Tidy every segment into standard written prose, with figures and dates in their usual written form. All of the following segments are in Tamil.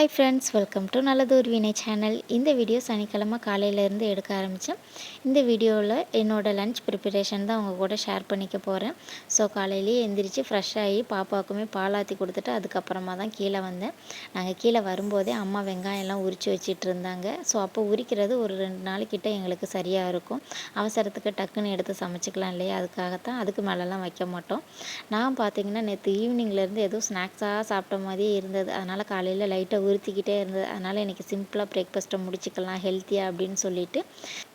ஹாய் ஃப்ரெண்ட்ஸ், வெல்கம் டு நல்லதொரு வினை சேனல். இந்த வீடியோ சனிக்கிழமை காலையிலேருந்து எடுக்க ஆரம்பித்தேன். இந்த வீடியோவில் என்னோடய லன்ச் ப்ரிப்பரேஷன் தான் அவங்க கூட ஷேர் பண்ணிக்க போகிறேன். ஸோ காலையிலேயே எந்திரிச்சு ஃப்ரெஷ்ஷாகி பாப்பாவுக்குமே பாலாற்றி கொடுத்துட்டு அதுக்கப்புறமா தான் கீழே வந்தேன். நாங்கள் கீழே வரும்போதே அம்மா வெங்காயம்லாம் உரித்து வச்சிட்டு இருந்தாங்க. ஸோ அப்போ உரிக்கிறது ஒரு 2 நாளைக்கிட்ட எங்களுக்கு சரியாக இருக்கும். அவசரத்துக்கு டக்குன்னு எடுத்து சமைச்சிக்கலாம் இல்லையா, அதுக்காகத்தான். அதுக்கு மேலெலாம் வைக்க மாட்டோம். நான் பார்த்தீங்கன்னா நேற்று ஈவினிங்லேருந்து ஏதோ ஸ்நாக்ஸாக சாப்பிட்ட மாதிரியே இருந்தது. அதனால் காலையில் லைட்டாக உறுத்திக்கிட்டே இருந்தது. அதனால் இன்றைக்கி சிம்பிளாக பிரேக்ஃபாஸ்ட்டை முடிச்சிக்கலாம் ஹெல்த்தியாக அப்படின்னு சொல்லிட்டு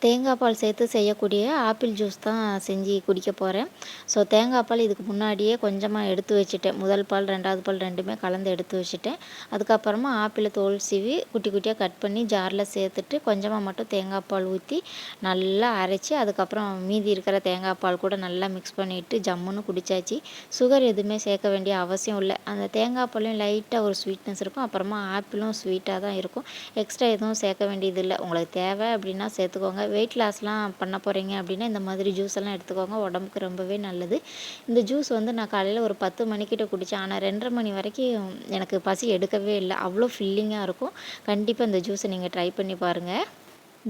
தேங்காய் பால் சேர்த்து செய்யக்கூடிய ஆப்பிள் ஜூஸ் தான் செஞ்சு குடிக்க போகிறேன். ஸோ தேங்காய் பால் இதுக்கு முன்னாடியே கொஞ்சமாக எடுத்து வச்சுட்டேன். முதல் பால் 2வது பால் ரெண்டுமே கலந்து எடுத்து வச்சுட்டேன். அதுக்கப்புறமா ஆப்பிளை தோல் சீவி குட்டி குட்டியாக கட் பண்ணி ஜாரில் சேர்த்துட்டு கொஞ்சமாக மட்டும் தேங்காய் பால் ஊற்றி நல்லா அரைச்சி அதுக்கப்புறம் மீதி இருக்கிற தேங்காய் பால் கூட நல்லா மிக்ஸ் பண்ணிவிட்டு ஜம்முன்னு குடித்தாச்சு. சுகர் எதுவுமே சேர்க்க வேண்டிய அவசியம் இல்லை. அந்த தேங்காய் பாலையும் லைட்டாக ஒரு ஸ்வீட்னஸ் இருக்கும். அப்புறமா ஆப்பிளும் ஸ்வீட்டாக தான் இருக்கும். எக்ஸ்ட்ரா எதுவும் சேர்க்க வேண்டியதில்லை. உங்களுக்கு தேவை அப்படின்னா சேர்த்துக்கோங்க. வெயிட் லாஸ்லாம் பண்ண போகிறீங்க அப்படின்னா இந்த மாதிரி ஜூஸ் எல்லாம் எடுத்துக்கோங்க. உடம்புக்கு ரொம்பவே நல்லது. இந்த ஜூஸ் நான் காலையில் ஒரு 10 மணிக்கிட்ட குடித்தேன். ஆனால் 2:30 மணி வரைக்கும் எனக்கு பசி எடுக்கவே இல்லை. அவ்வளோ ஃபில்லிங்காக இருக்கும். கண்டிப்பாக இந்த ஜூஸை நீங்கள் ட்ரை பண்ணி பாருங்கள்.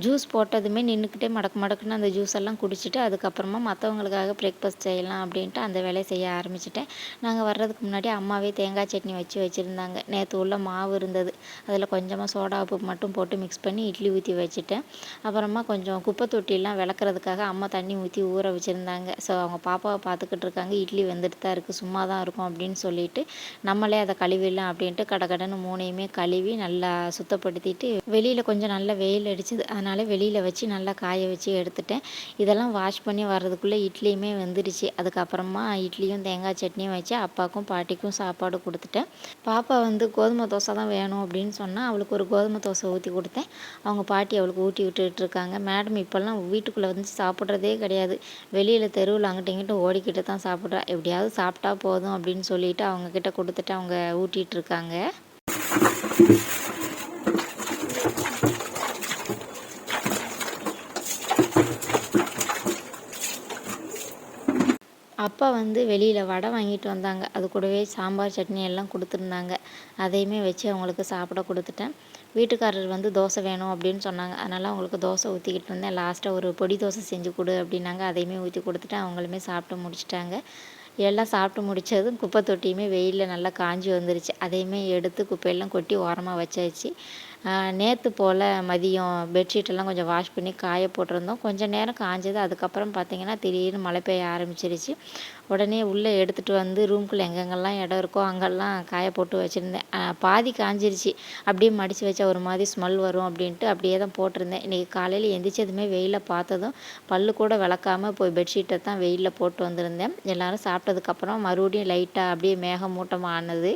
ஜூஸ் போட்டதுமே நின்றுக்கிட்டே மடக்கு மடக்குன்னு அந்த ஜூஸ் எல்லாம் குடிச்சிட்டு அதுக்கப்புறமா மற்றவங்களுக்காக பிரேக்ஃபாஸ்ட் செய்யலாம் அப்படின்ட்டு அந்த வேலையை செய்ய ஆரம்பிச்சிட்டேன். நாங்கள் வர்றதுக்கு முன்னாடி அம்மாவே தேங்காய் சட்னி வச்சுருந்தாங்க. நேற்று உள்ள மாவு இருந்தது. அதில் கொஞ்சமாக சோடா உப்பு மட்டும் போட்டு மிக்ஸ் பண்ணி இட்லி ஊற்றி வச்சுட்டேன். அப்புறமா கொஞ்சம் குப்பை தொட்டிலாம் விளக்குறதுக்காக அம்மா தண்ணி ஊற்றி ஊற வச்சுருந்தாங்க. ஸோ அவங்க பாப்பாவை பார்த்துக்கிட்டு இருக்காங்க. இட்லி வெந்துட்டு தான் இருக்குது, சும்மா தான் இருக்கும் அப்படின்னு சொல்லிட்டு நம்மளே அதை கழுவிடலாம் அப்படின்ட்டு கடகடன்னு 3யுமே கழுவி நல்லா சுத்தப்படுத்திட்டு வெளியில் கொஞ்சம் நல்ல வெயில் அடிச்சுது. அதனால் வெளியில் வச்சு நல்லா காய வச்சு எடுத்துட்டேன். இதெல்லாம் வாஷ் பண்ணி வர்றதுக்குள்ளே இட்லியுமே வெந்துடுச்சு. அதுக்கப்புறமா இட்லியும் தேங்காய் சட்னியும் வச்சு அப்பாவுக்கும் பாட்டிக்கும் சாப்பாடு கொடுத்துட்டேன். பாப்பா கோதுமை தோசை தான் வேணும் அப்படின்னு சொன்னால் அவளுக்கு ஒரு கோதுமை தோசை ஊற்றி கொடுத்தேன். அவங்க பாட்டி அவளுக்கு ஊட்டி விட்டுட்டு இருக்காங்க. மேடம் இப்போல்லாம் வீட்டுக்குள்ளே சாப்பிட்றதே கிடையாது. வெளியில் தெருவில் அங்கிட்ட இங்கிட்ட ஓடிக்கிட்டு தான் சாப்பிட்றா. எப்படியாவது சாப்பிட்டா போதும் அப்படின்னு சொல்லிட்டு அவங்கக்கிட்ட கொடுத்துட்டு அவங்க ஊட்டிகிட்டு இருக்காங்க. அப்பா வெளியில் வடை வாங்கிட்டு வந்தாங்க. அது கூடவே சாம்பார் சட்னி எல்லாம் கொடுத்துருந்தாங்க. அதையுமே வச்சு அவங்களுக்கு சாப்பிட கொடுத்துட்டேன். வீட்டுக்காரர் தோசை வேணும் அப்படின்னு சொன்னாங்க. அதனால் அவங்களுக்கு தோசை ஊற்றிக்கிட்டு இருந்தேன். லாஸ்ட்டாக ஒரு பொடி தோசை செஞ்சு கொடு அப்படின்னாங்க. அதையுமே ஊற்றி கொடுத்துட்டேன். அவங்களுமே சாப்பிட்டு முடிச்சிட்டாங்க. எல்லாம் சாப்பிட்டு முடித்ததும் குப்பை தொட்டியுமே வெயிலில் நல்லா காஞ்சி வந்துருச்சு. அதையுமே எடுத்து குப்பையெல்லாம் கொட்டி ஓரமாக வச்சாச்சு. நேற்று போல் மதியம் பெட்ஷீட்டெல்லாம் கொஞ்சம் வாஷ் பண்ணி காய போட்டிருந்தோம். கொஞ்சம் நேரம் காஞ்சது. அதுக்கப்புறம் பார்த்திங்கன்னா திடீர்னு மழை பெய்ய ஆரம்பிச்சிருச்சு. உடனே உள்ளே எடுத்துகிட்டு ரூம்குள்ளே எங்கெங்கெல்லாம் இடம் இருக்கோ அங்கெல்லாம் காய போட்டு வச்சுருந்தேன். பாதி காஞ்சிருச்சு. அப்படியே மடித்து வச்சா ஒரு மாதிரி ஸ்மெல் வரும் அப்படின்ட்டு அப்படியே தான் போட்டிருந்தேன். இன்றைக்கி காலையில் எந்திரிச்சதுமே வெயிலில் பார்த்ததும் பல்லு கூட விளக்காமல் போய் பெட்ஷீட்டை தான் வெயிலில் போட்டு வந்திருந்தேன். எல்லோரும் சாப்பிட்டதுக்கப்புறம் மறுபடியும் லைட்டாக அப்படியே மேகமூட்டமாக ஆனது.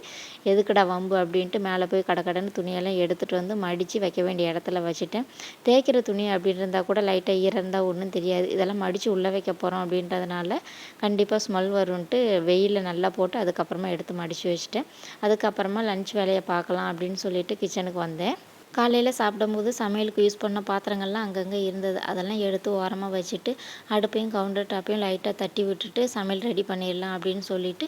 எதுக்குடா வம்பு அப்படின்ட்டு மேலே போய் கடன்னு துணியெல்லாம் எடுத்துகிட்டு மடித்து வைக்க வேண்டிய இடத்துல வச்சுட்டேன். தேய்க்கிற துணி அப்படின்னு இருந்தால் கூட லைட்டாக ஈரம் இருந்தால் ஒன்றும் தெரியாது. இதெல்லாம் மடித்து உள்ளே வைக்க போகிறோம் அப்படின்றதுனால கண்டிப்பாக ஸ்மெல் வரும்ன்ட்டு வெயிலில் நல்லா போட்டு அதுக்கப்புறமா எடுத்து மடித்து வச்சுட்டேன். அதுக்கப்புறமா லன்ச் வேலையை பார்க்கலாம் அப்படின்னு சொல்லிட்டு கிச்சனுக்கு வந்தேன். காலையில் சாப்பிடும்போது சமையலுக்கு யூஸ் பண்ண பாத்திரங்கள்லாம் அங்கங்கே இருந்தது. அதெல்லாம் எடுத்து ஓரமாக வச்சுட்டு அடுப்பையும் கவுண்டர் டாப்பையும் லைட்டாக தட்டி விட்டுட்டு சமையல் ரெடி பண்ணிடலாம் அப்படின்னு சொல்லிட்டு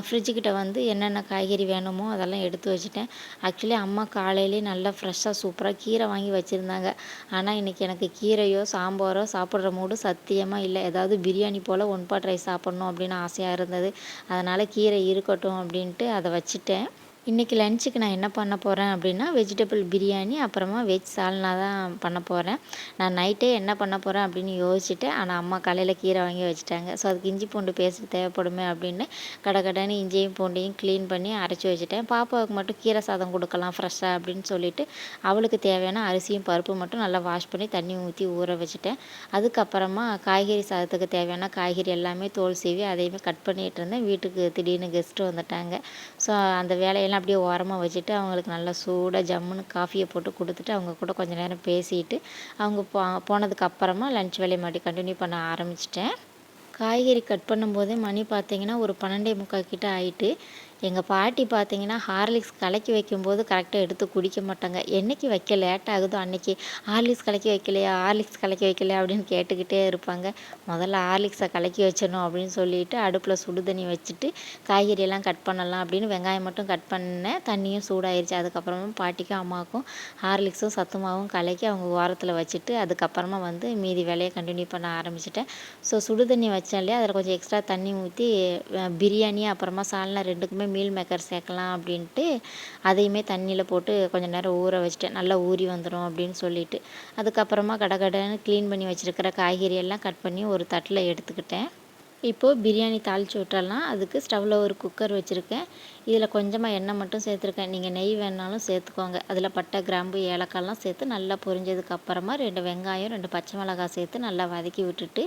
ஃப்ரிட்ஜுக்கிட்ட என்னென்ன காய்கறி வேணுமோ அதெல்லாம் எடுத்து வச்சுட்டேன். ஆக்சுவலி அம்மா காலையிலே நல்லா ஃப்ரெஷ்ஷாக சூப்பராக கீரை வாங்கி வச்சுருந்தாங்க. ஆனால் இன்றைக்கி எனக்கு கீரையோ சாம்பாரோ சாப்பிட்ற மூடு சத்தியமாக இல்லை. ஏதாவது பிரியாணி போல் 1 பாட் ரைஸ் சாப்பிட்ணும் அப்படின்னு ஆசையாக இருந்தது. அதனால் கீரை இருக்கட்டும் அப்படின்ட்டு அதை வச்சுட்டேன். இன்றைக்கி லன்ச்சுக்கு நான் என்ன பண்ண போகிறேன் அப்படின்னா வெஜிடபிள் பிரியாணி அப்புறமா வெஜ் சால்னா தான் பண்ண போகிறேன். நான் நைட்டே என்ன பண்ண போகிறேன் அப்படின்னு யோசிச்சுட்டேன். ஆனால் அம்மா காலையில் கீரை வாங்கி வச்சுட்டாங்க. ஸோ அதுக்கு இஞ்சி பூண்டு பேஸ்ட் தேவைப்படுமே அப்படின்னு கடகடன்னு இஞ்சியும் பூண்டையும் க்ளீன் பண்ணி அரைச்சி வச்சுட்டேன். பாப்பாவுக்கு மட்டும் கீரை சாதம் கொடுக்கலாம் ஃப்ரெஷ்ஷாக அப்படின்னு சொல்லிட்டு அவளுக்கு தேவையான அரிசியும் பருப்பு மட்டும் நல்லா வாஷ் பண்ணி தண்ணி ஊற்றி ஊற வச்சுட்டேன். அதுக்கப்புறமா காய்கறி சாதத்துக்கு தேவையான காய்கறி எல்லாமே தோல் சீவி அதையுமே கட் பண்ணிகிட்டு இருந்தேன். வீட்டுக்கு திடீர்னு கெஸ்ட்டு வந்துட்டாங்க. ஸோ அந்த வேலையெல்லாம் அப்படியே ஓரமாக வச்சுட்டு அவங்களுக்கு நல்லா சூடாக ஜம்முன்னு காஃபியை போட்டு கொடுத்துட்டு அவங்க கூட கொஞ்சம் நேரம் பேசிட்டு அவங்க போனதுக்கு அப்புறமா லன்ச் வேலையை மறுபடியும் கண்டினியூ பண்ண ஆரம்பிச்சிட்டேன். காய்கறி கட் பண்ணும்போதே மணி பார்த்திங்கன்னா ஒரு 12:45 கிட்ட ஆகிட்டு எங்கள் பாட்டி பார்த்தீங்கன்னா ஹார்லிக்ஸ் கலக்கி வைக்கும்போது கரெக்டாக எடுத்து குடிக்க மாட்டாங்க. என்னைக்கு வைக்க லேட் ஆகுதோ அன்னைக்கு ஹார்லிக்ஸ் கலக்கி வைக்கலையா, ஹார்லிக்ஸ் கலக்கி வைக்கலையா அப்படின்னு கேட்டுக்கிட்டே இருப்பாங்க. முதல்ல ஹார்லிக்ஸை கலக்கி வச்சிடணும் அப்படின்னு சொல்லிட்டு அடுப்பில் சுடு தண்ணி வச்சுட்டு காய்கறியெல்லாம் கட் பண்ணலாம் அப்படின்னு வெங்காயம் மட்டும் கட் பண்ணேன். தண்ணியும் சூடாயிருச்சு. அதுக்கப்புறமா பாட்டிக்கும் அம்மாவுக்கும் ஹார்லிக்ஸும் சத்துமாவும் கலக்கி அவங்க ஓரத்தில் வச்சுட்டு அதுக்கப்புறமா வந்து மீதி வேலையை கண்டினியூ பண்ண ஆரம்பிச்சிட்டேன். ஸோ சுடு தண்ணி வச்சேன் இல்லையா, அதில் கொஞ்சம் எக்ஸ்ட்ரா தண்ணி ஊற்றி பிரியாணி அப்புறமா சால்னா ரெண்டுக்குமே மீல் மேக்கர் சேர்க்கலாம் அப்படின்ட்டு அதையுமே தண்ணியில் போட்டு கொஞ்சம் நேரம் ஊற வச்சுட்டேன். நல்லா ஊறி வந்துடும் அப்படின்னு சொல்லிட்டு அதுக்கப்புறமா கடகடன்னு க்ளீன் பண்ணி வச்சுருக்கிற காய்கறி எல்லாம் கட் பண்ணி ஒரு தட்டில் எடுத்துக்கிட்டேன். இப்போது பிரியாணி தாளித்து விட்டுறலாம். அதுக்கு ஸ்டவ்வில் ஒரு குக்கர் வச்சுருக்கேன். இதில் கொஞ்சமாக எண்ணெய் மட்டும் சேர்த்துருக்கேன். நீங்கள் நெய் வேணாலும் சேர்த்துக்கோங்க. அதில் பட்டை, கிராம்பு, ஏலக்காய்லாம் சேர்த்து நல்லா பொரிஞ்சதுக்கு அப்புறமா 2 வெங்காயம் 2 பச்சை மிளகாய் சேர்த்து நல்லா வதக்கி விட்டுட்டு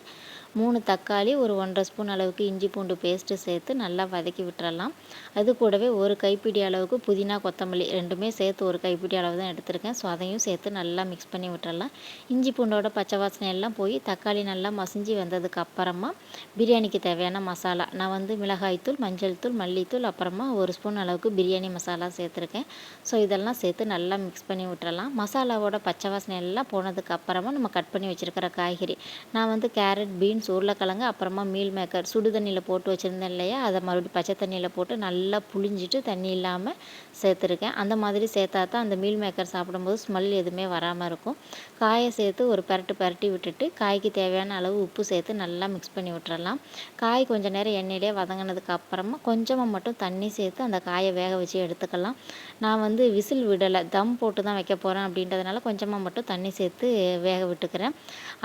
3 தக்காளி ஒரு 1½ ஸ்பூன் அளவுக்கு இஞ்சி பூண்டு பேஸ்ட்டு சேர்த்து நல்லா வதக்கி விட்டுறலாம். அது கூடவே ஒரு கைப்பிடி அளவுக்கு புதினா, கொத்தமல்லி 2மே சேர்த்து ஒரு கைப்பிடி அளவு தான் எடுத்திருக்கேன். ஸோ அதையும் சேர்த்து நல்லா மிக்ஸ் பண்ணி விட்டுறலாம். இஞ்சி பூண்டோட பச்சை வாசனை எல்லாம் போய் தக்காளி நல்லா மசிஞ்சு வந்ததுக்கு அப்புறமா பிரியாணிக்கு தேவையான மசாலா நான் வந்து மிளகாய்த்தூள், மஞ்சள் தூள், மல்லித்தூள் அப்புறமா 1 ஸ்பூன் அளவுக்கு பிரியாணி மசாலா சேர்த்துருக்கேன். ஸோ இதெல்லாம் சேர்த்து நல்லா மிக்ஸ் பண்ணி விட்டுறலாம். மசாலாவோட பச்சை வாசனை எல்லாம் போனதுக்கு அப்புறமா நம்ம கட் பண்ணி வச்சுருக்கிற காய்கறி நான் வந்து கேரட், பீன்ஸ், உருளைக்கிழங்கு அப்புறமா மீல் மேக்கர் சுடு தண்ணியில் போட்டு வச்சுருந்தேன் இல்லையா, அதை மறுபடியும் பச்சை தண்ணியில் போட்டு நல்லா புழிஞ்சிட்டு தண்ணி இல்லாமல் சேர்த்துருக்கேன். அந்த மாதிரி சேர்த்தா தான் அந்த மீல் மேக்கர் சாப்பிடும்போது ஸ்மெல் எதுவுமே வராமல் இருக்கும். காயை சேர்த்து ஒரு பரட்டி விட்டுட்டு காய்க்கு தேவையான அளவு உப்பு சேர்த்து நல்லா மிக்ஸ் பண்ணி விட்டுறலாம். காய் கொஞ்சம் நேரம் எண்ணெயிலே வதங்கினதுக்கு அப்புறமா கொஞ்சமாக மட்டும் தண்ணி சேர்த்து அந்த காயை வேக வச்சு எடுத்துக்கலாம். நான் வந்து விசில் விடலை, தம் போட்டு தான் வைக்க போகிறேன் அப்படின்றதுனால கொஞ்சமாக மட்டும் தண்ணி சேர்த்து வேக விட்டுக்கிறேன்.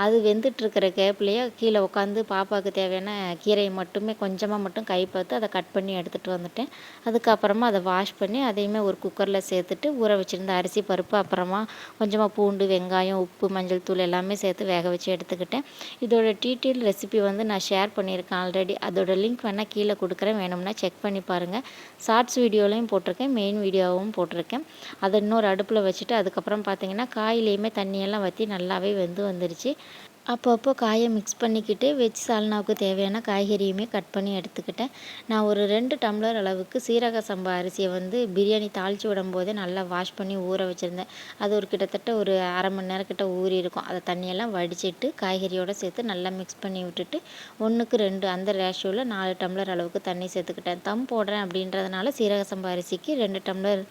அது வெந்துட்டுருக்கிற கேப்லேயே கீழே உட்காந்து பாப்பாவுக்கு தேவையான கீரையை மட்டுமே கொஞ்சமாக மட்டும் கை பார்த்து அதை கட் பண்ணி எடுத்துகிட்டு வந்துட்டேன். அதுக்கப்புறமா அதை வாஷ் பண்ணி அதையுமே ஒரு குக்கரில் சேர்த்துட்டு ஊற வச்சுருந்த அரிசி பருப்பு அப்புறமா கொஞ்சமாக பூண்டு, வெங்காயம், உப்பு, மஞ்சள் தூள் எல்லாமே சேர்த்து வேக வச்சு எடுத்துக்கிட்டேன். இதோட டீட்டெயில் ரெசிபி வந்து நான் ஷேர் பண்ணியிருக்கேன் ஆல்ரெடி. அதோட லிங்க் வேணால் கீழே கொடுக்குறேன், வேணும்னா செக் பண்ணி பாருங்கள். ஷார்ட்ஸ் வீடியோலையும் போட்டிருக்கேன், மெயின் வீடியோவும் போட்டிருக்கேன். அதை இன்னொரு அடுப்பில் வச்சுட்டு அதுக்கப்புறம் பார்த்திங்கன்னா காயிலையுமே தண்ணியெல்லாம் வற்றி நல்லாவே வெந்து வந்துருச்சு. அப்பப்போ காயை மிக்ஸ் பண்ணிக்கிட்டு வெஜ் சால்னாவுக்கு தேவையான காய்கறியுமே கட் பண்ணி எடுத்துக்கிட்டேன். நான் ஒரு 2 டம்ளர் அளவுக்கு சீரக சம்பா அரிசியை வந்து பிரியாணி தாளித்து விடும்போதே நல்லா வாஷ் பண்ணி ஊற வச்சுருந்தேன். அது ஒரு கிட்டத்தட்ட ஒரு அரை மணி நேரம் கிட்ட ஊறி இருக்கும். அதை தண்ணியெல்லாம் வடிச்சிட்டு காய்கறியோடு சேர்த்து நல்லா மிக்ஸ் பண்ணி விட்டுட்டு 1க்கு 2 அந்த ரேஷியோவில் 4 டம்ளர் அளவுக்கு தண்ணி சேர்த்துக்கிட்டேன். தம் போடுறேன் அப்படின்றதுனால சீரக சம்பா அரிசிக்கு 2 டம்ளர்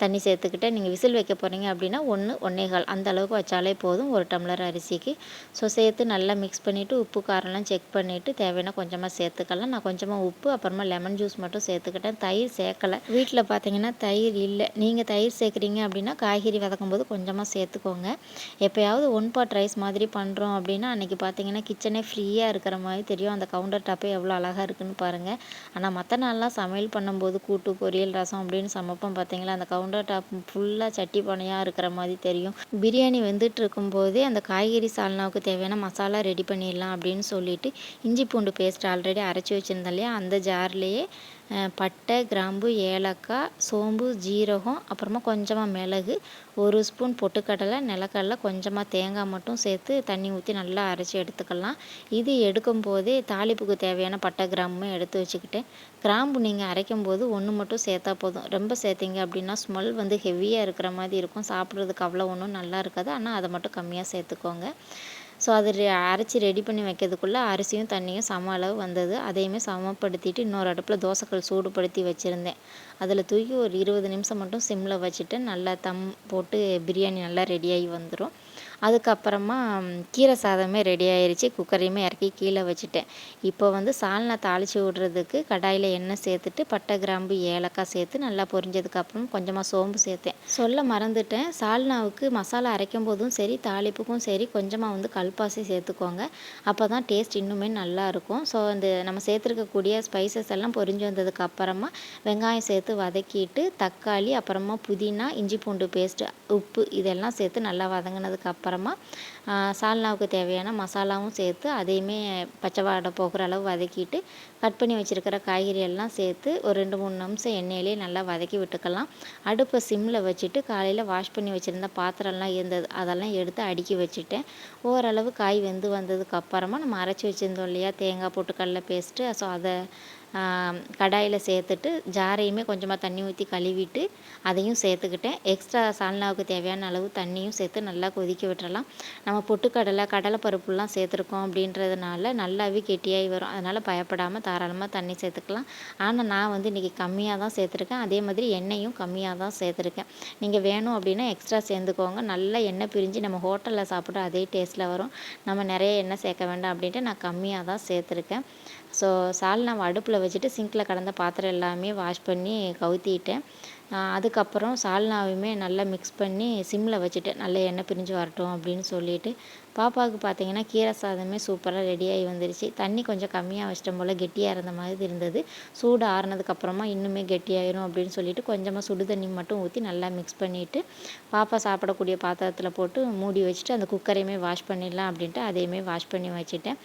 தண்ணி சேர்த்துக்கிட்டேன். நீங்கள் விசில் வைக்க போகிறீங்க அப்படின்னா 1, 1 1/4 அந்த அளவுக்கு வச்சாலே போதும் 1 டம்ளர் அரிசிக்கு. ஸோ சேர்த்து நல்லா மிக்ஸ் பண்ணிவிட்டு உப்பு காரம்லாம் செக் பண்ணிவிட்டு தேவைன்னா கொஞ்சமாக சேர்த்துக்கலாம். நான் கொஞ்சமாக உப்பு அப்புறமா லெமன் ஜூஸ் மட்டும் சேர்த்துக்கிட்டேன். தயிர் சேர்க்கலை. வீட்டில் பார்த்தீங்கன்னா தயிர் இல்லை. நீங்கள் தயிர் சேர்க்குறீங்க அப்படின்னா காய்கறி வதக்கும் போது கொஞ்சமாக சேர்த்துக்கோங்க. எப்போயாவது 1 பாட் ரைஸ் மாதிரி பண்ணுறோம் அப்படின்னா அன்றைக்கி பார்த்தீங்கன்னா கிச்சனே ஃப்ரீயாக இருக்கிற மாதிரி தெரியும். அந்த கவுண்டர் டாப்பே எவ்வளோ அழகாக இருக்குதுன்னு பாருங்கள். ஆனால் மற்ற நாள்லாம் சமையல் பண்ணும்போது கூட்டு, பொரியல், ரசம் அப்படின்னு சமைப்போம் பார்த்தீங்களா, அந்த கவுண்டர் டாப் ஃபுல்லாக சட்டி பானையாக இருக்கிற மாதிரி தெரியும். பிரியாணி வெந்துட்டு இருக்கும்போதே அந்த காய்கறி சால்னாவுக்கு தேவையான மசாலா ரெடி பண்ணிடலாம் அப்படின்னு சொல்லிட்டு இஞ்சி பூண்டு பேஸ்ட் ஆல்ரெடி அரைச்சி வச்சுருந்தேன் இல்லையா, அந்த ஜார்லேயே பட்டை, கிராம்பு, ஏலக்காய், சோம்பு, ஜீரகம் அப்புறமா கொஞ்சமாக மிளகு, 1 ஸ்பூன் பொட்டுக்கடலை, நிலக்கடலை, கொஞ்சமாக தேங்காய் மட்டும் சேர்த்து தண்ணி ஊற்றி நல்லா அரைச்சி எடுத்துக்கலாம். இது எடுக்கும் போதே தாளிப்புக்கு தேவையான பட்டை, கிராம்பும் எடுத்து வச்சுக்கிட்டேன். கிராம்பு நீங்கள் அரைக்கும் போது 1 மட்டும் சேர்த்தா போதும். ரொம்ப சேர்த்திங்க அப்படின்னா ஸ்மெல் வந்து ஹெவியாக இருக்கிற மாதிரி இருக்கும். சாப்பிட்றதுக்கு அவ்வளோ ஒன்றும் நல்லா இருக்காது. ஆனால் அதை மட்டும் கம்மியாக சேர்த்துக்கோங்க. ஸோ அது அரைச்சி ரெடி பண்ணி வைக்கிறதுக்குள்ளே அரிசியும் தண்ணியும் சம அளவு வந்தது. அதையுமே சமப்படுத்திட்டு இன்னொரு அடுப்பில் தோசைக்கல் சூடுபடுத்தி வச்சுருந்தேன். அதில் தூக்கி ஒரு 20 நிமிஷம் மட்டும் சிம்மில் வச்சுட்டு நல்லா தம் போட்டு பிரியாணி நல்லா ரெடியாகி வந்துடும். அதுக்கப்புறமா கீரை சாதமே ரெடி ஆயிடுச்சு. குக்கரையுமே இறக்கி கீழே வச்சுட்டேன். இப்போ வந்து சால்னா தாளித்து விடுறதுக்கு கடாயில் எண்ணெய் சேர்த்துட்டு பட்டை, கிராம்பு, ஏலக்காய் சேர்த்து நல்லா பொரிஞ்சதுக்கப்புறம் கொஞ்சமாக சோம்பு சேர்த்தேன். சொல்ல மறந்துட்டேன், சால்னாவுக்கு மசாலா அரைக்கும் போதும் சரி தாளிப்புக்கும் சரி கொஞ்சமாக வந்து கல்பாசி சேர்த்துக்கோங்க. அப்போ தான் டேஸ்ட் இன்னுமே நல்லாயிருக்கும். ஸோ இந்த நம்ம சேர்த்துருக்கக்கூடிய ஸ்பைசஸ் எல்லாம் பொரிஞ்சு வந்ததுக்கு அப்புறமா வெங்காயம் சேர்த்து வதக்கிட்டு தக்காளி அப்புறமா புதினா, இஞ்சி பூண்டு பேஸ்ட்டு, உப்பு இதெல்லாம் சேர்த்து நல்லா வதங்கினதுக்கு அப்புறமா சால்னாவுக்கு தேவையான மசாலாவும் சேர்த்து அதையுமே பச்சை வாடை போகிற அளவு வதக்கிட்டு கட் பண்ணி வச்சுருக்கிற காய்கறி எல்லாம் சேர்த்து ஒரு 2-3 நிமிஷம் எண்ணெயிலே நல்லா வதக்கி விட்டுக்கலாம். அடுப்பை சிம்மில் வச்சுட்டு காலையில் வாஷ் பண்ணி வச்சுருந்த பாத்திரம்லாம் இருந்தது, அதெல்லாம் எடுத்து அடுக்கி வச்சுட்டேன். ஓரளவு காய் வெந்து வந்ததுக்கு அப்புறமா நம்ம அரைச்சி வச்சுருந்தோம் இல்லையா தேங்காய், பொட்டுக்கடலை பேஸ்ட்டு, ஸோ அதை கடாயில் சேர்த்துட்டு ஜாரையுமே கொஞ்சமாக தண்ணி ஊற்றி கழுவிட்டு அதையும் சேர்த்துக்கிட்டேன். எக்ஸ்ட்ரா சால்னாவுக்கு தேவையான அளவு தண்ணியும் சேர்த்து நல்லா கொதிக்க விட்டுறலாம். நம்ம பொட்டுக்கடலை, கடலைப்பருப்புலாம் சேர்த்துருக்கோம் அப்படின்றதுனால நல்லாவே கெட்டியாகி வரும். அதனால் பயப்படாமல் தாராளமாக தண்ணி சேர்த்துக்கலாம். ஆனால் நான் வந்து இன்றைக்கி கம்மியாக தான் சேர்த்துருக்கேன். அதே மாதிரி எண்ணெயும் கம்மியாக தான் சேர்த்துருக்கேன். நீங்கள் வேணும் அப்படின்னா எக்ஸ்ட்ரா சேர்ந்துக்கோங்க. நல்லா எண்ணெய் பிரிஞ்சு நம்ம ஹோட்டலில் சாப்பிட்ற அதே டேஸ்ட்டில் வரும். நம்ம நிறைய எண்ணெய் சேர்க்க வேண்டாம் அப்படின்ட்டு நான் கம்மியாக தான் சேர்த்துருக்கேன். ஸோ சால்னாவை அடுப்பில் வச்சுட்டு சிங்கில் கடந்த பாத்திரம் எல்லாமே வாஷ் பண்ணி கவுத்திட்டேன். அதுக்கப்புறம் சால்னாவையுமே நல்லா மிக்ஸ் பண்ணி சிம்மில் வச்சுட்டேன். நல்லா எண்ணெய் பிரிஞ்சு வரட்டும் அப்படின்னு சொல்லிட்டு. பாப்பாவுக்கு பார்த்தீங்கன்னா கீரை சாதமே சூப்பராக ரெடியாகி வந்துருச்சு. தண்ணி கொஞ்சம் கம்மியாக வச்சிட்டோம் போல், கெட்டியாக இருந்த மாதிரி இருந்தது. சூடு ஆறுனதுக்கப்புறமா இன்னுமே கெட்டியாயிரும் அப்படின்னு சொல்லிட்டு கொஞ்சமாக சுடு தண்ணி மட்டும் ஊற்றி நல்லா மிக்ஸ் பண்ணிவிட்டு பாப்பா சாப்பிடக்கூடிய பாத்திரத்தில் போட்டு மூடி வச்சுட்டு அந்த குக்கரையுமே வாஷ் பண்ணிடலாம் அப்படின்ட்டு அதையுமே வாஷ் பண்ணி வச்சுட்டேன்.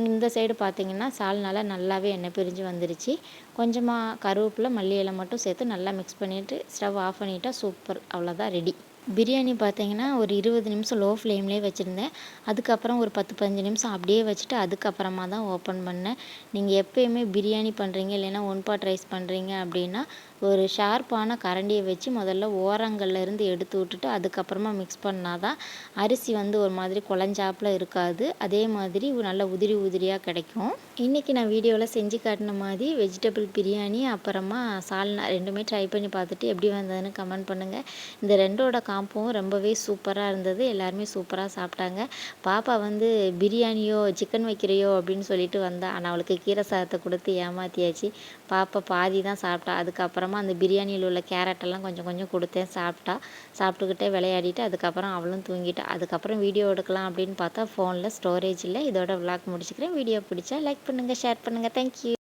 இந்த சைடு பார்த்திங்கன்னா சால்னால நல்லாவே எண்ணெய் பிரிஞ்சு வந்துருச்சு. கொஞ்சமாக கருவேப்பிலை, மல்லி இலை மட்டும் சேர்த்து நல்லா மிக்ஸ் பண்ணிவிட்டு ஸ்டவ் ஆஃப் பண்ணிட்டா சூப்பர், அவ்வளோதான் ரெடி. பிரியாணி பார்த்தீங்கன்னா ஒரு 20 நிமிஷம் லோ ஃப்ளேம்லேயே வச்சுருந்தேன். அதுக்கப்புறம் ஒரு 10-15 நிமிஷம் அப்படியே வச்சுட்டு அதுக்கப்புறமா தான் ஓப்பன் பண்ணேன். நீங்கள் எப்போயுமே பிரியாணி பண்ணுறீங்க இல்லைன்னா ஒன் பாட் ரைஸ் பண்ணுறீங்க அப்படின்னா ஒரு ஷார்ப்பான கரண்டியை வச்சு முதல்ல ஓரங்கள்லேருந்து எடுத்து விட்டுட்டு அதுக்கப்புறமா மிக்ஸ் பண்ணால் தான் அரிசி வந்து ஒரு மாதிரி குழஞ்சாப்பில் இருக்காது. அதே மாதிரி நல்ல உதிரி உதிரியாக கிடைக்கும். இன்றைக்கி நான் வீடியோவில் செஞ்சு காட்டின மாதிரி வெஜிடபிள் பிரியாணி அப்புறமா சால்னா ரெண்டுமே ட்ரை பண்ணி பார்த்துட்டு எப்படி வந்ததுன்னு கமெண்ட் பண்ணுங்கள். இந்த ரெண்டோட காம்போவும் ரொம்பவே சூப்பராக இருந்தது. எல்லாருமே சூப்பராக சாப்பிட்டாங்க. பாப்பா வந்து பிரியாணியோ சிக்கன் வைக்கிறையோ அப்படின்னு சொல்லிட்டு வந்தா. ஆனால் அவளுக்கு கீரை சாதத்தை கொடுத்து ஏமாற்றியாச்சு. பாப்பா பாதி தான் சாப்பிட்டா. அதுக்கப்புறமா அந்த பிரியாணியில் உள்ள கேரட்டெல்லாம் கொஞ்சம் கொஞ்சம் கொடுத்தேன், சாப்பிட்டா. சாப்பிட்டுக்கிட்டே விளையாடிட்டு அதுக்கப்புறம் அவளும் தூங்கிட்டா. அதுக்கப்புறம் வீடியோ எடுக்கலாம் அப்படின்னு பார்த்தா ஃபோனில் ஸ்டோரேஜ் இல்லை. இதோட விளாக் முடிச்சுக்கிறேன். வீடியோ பிடிச்சா லைக் பண்ணுங்கள், ஷேர் பண்ணுங்கள். தேங்க்யூ.